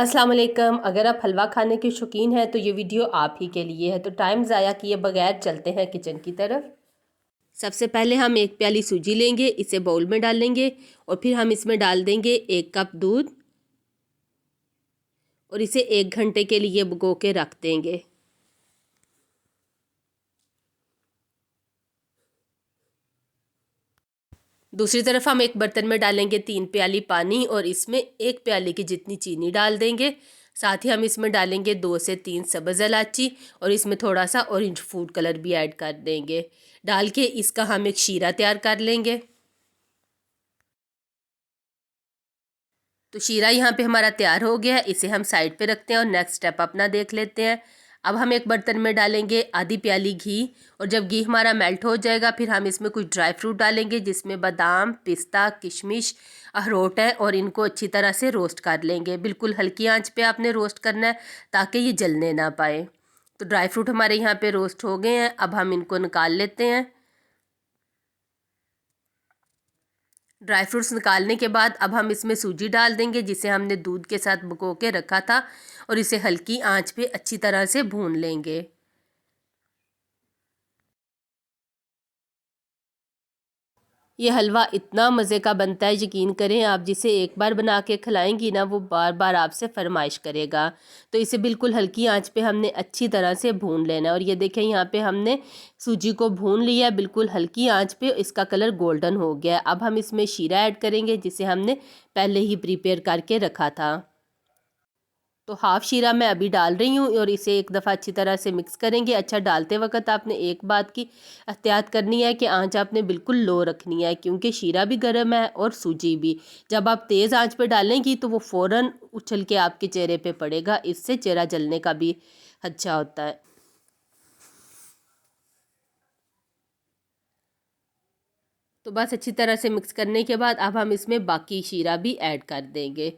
अस्सलाम वालेकुम। अगर आप हलवा खाने के शौकीन हैं तो ये वीडियो आप ही के लिए है। तो टाइम ज़ाया किए बगैर चलते हैं किचन की तरफ। सबसे पहले हम 1 प्याली सूजी लेंगे, इसे बाउल में डाल लेंगे और फिर हम इसमें डाल देंगे 1 कप दूध और इसे 1 घंटे के लिए भिगो के रख देंगे। दूसरी तरफ हम एक बर्तन में डालेंगे 3 प्याली पानी और इसमें 1 प्याली की जितनी चीनी डाल देंगे। साथ ही हम इसमें डालेंगे 2 से 3 सब्ज़ इलायची और इसमें थोड़ा सा ऑरेंज फूड कलर भी ऐड कर देंगे। डाल के इसका हम एक शीरा तैयार कर लेंगे। तो शीरा यहाँ पे हमारा तैयार हो गया है, इसे हम साइड पे रखते हैं और नेक्स्ट स्टेप अपना देख लेते हैं। अब हम एक बर्तन में डालेंगे आधी प्याली घी और जब घी हमारा मेल्ट हो जाएगा फिर हम इसमें कुछ ड्राई फ्रूट डालेंगे जिसमें बादाम, पिस्ता, किशमिश, अखरोट है और इनको अच्छी तरह से रोस्ट कर लेंगे। बिल्कुल हल्की आंच पे आपने रोस्ट करना है ताकि ये जलने ना पाए। तो ड्राई फ्रूट हमारे यहाँ पे रोस्ट हो गए हैं, अब हम इनको निकाल लेते हैं। ड्राई फ्रूट्स निकालने के बाद अब हम इसमें सूजी डाल देंगे जिसे हमने दूध के साथ भिगो के रखा था और इसे हल्की आंच पे अच्छी तरह से भून लेंगे। ये हलवा इतना मज़े का बनता है, यकीन करें आप जिसे एक बार बना के खिलाएंगी ना वो बार बार आपसे फरमाइश करेगा। तो इसे बिल्कुल हल्की आंच पे हमने अच्छी तरह से भून लेना है और ये देखें यहाँ पे हमने सूजी को भून लिया है बिल्कुल हल्की आंच पे, इसका कलर गोल्डन हो गया है। अब हम इसमें शीरा ऐड करेंगे जिसे हमने पहले ही प्रिपेयर करके रखा था। तो हाफ़ शीरा मैं अभी डाल रही हूँ और इसे एक दफ़ा अच्छी तरह से मिक्स करेंगे। अच्छा, डालते वक्त आपने एक बात की एहतियात करनी है कि आंच आपने बिल्कुल लो रखनी है क्योंकि शीरा भी गर्म है और सूजी भी। जब आप तेज़ आंच पे डालेंगी तो वो फ़ौरन उछल के आपके चेहरे पे पड़ेगा, इससे चेहरा जलने का भी खदशा होता है। तो बस अच्छी तरह से मिक्स करने के बाद अब हम इसमें बाकी शीरा भी ऐड कर देंगे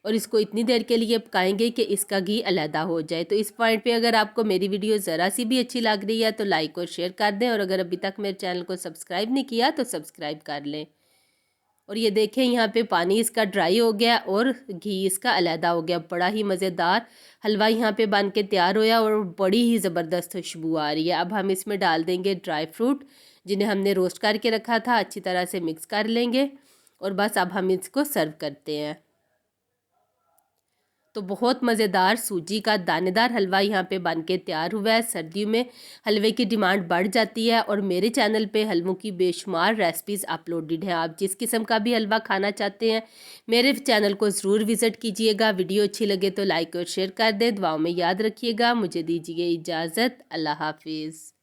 और इसको इतनी देर के लिए पकाएंगे कि इसका घी अलहदा हो जाए। तो इस पॉइंट पे अगर आपको मेरी वीडियो ज़रा सी भी अच्छी लग रही है तो लाइक और शेयर कर दें और अगर अभी तक मेरे चैनल को सब्सक्राइब नहीं किया तो सब्सक्राइब कर लें। और ये देखें यहाँ पे पानी इसका ड्राई हो गया और घी इसका अलहदा हो गया। बड़ा ही मज़ेदार हलवा यहाँ पे बन के तैयार होया और बड़ी ही ज़बरदस्त खुशबू आ रही है। अब हम इसमें डाल देंगे ड्राई फ्रूट जिन्हें हमने रोस्ट करके रखा था, अच्छी तरह से मिक्स कर लेंगे और बस अब हम इसको सर्व करते हैं। तो बहुत मज़ेदार सूजी का दानेदार हलवा यहाँ पे बन के तैयार हुआ है। सर्दियों में हलवे की डिमांड बढ़ जाती है और मेरे चैनल पे हलवों की बेशुमार रेसिपीज़ अपलोडेड हैं। आप जिस किस्म का भी हलवा खाना चाहते हैं मेरे चैनल को ज़रूर विज़िट कीजिएगा। वीडियो अच्छी लगे तो लाइक और शेयर कर दें। दुआओं में याद रखिएगा। मुझे दीजिए इजाज़त। अल्लाह हाफिज़।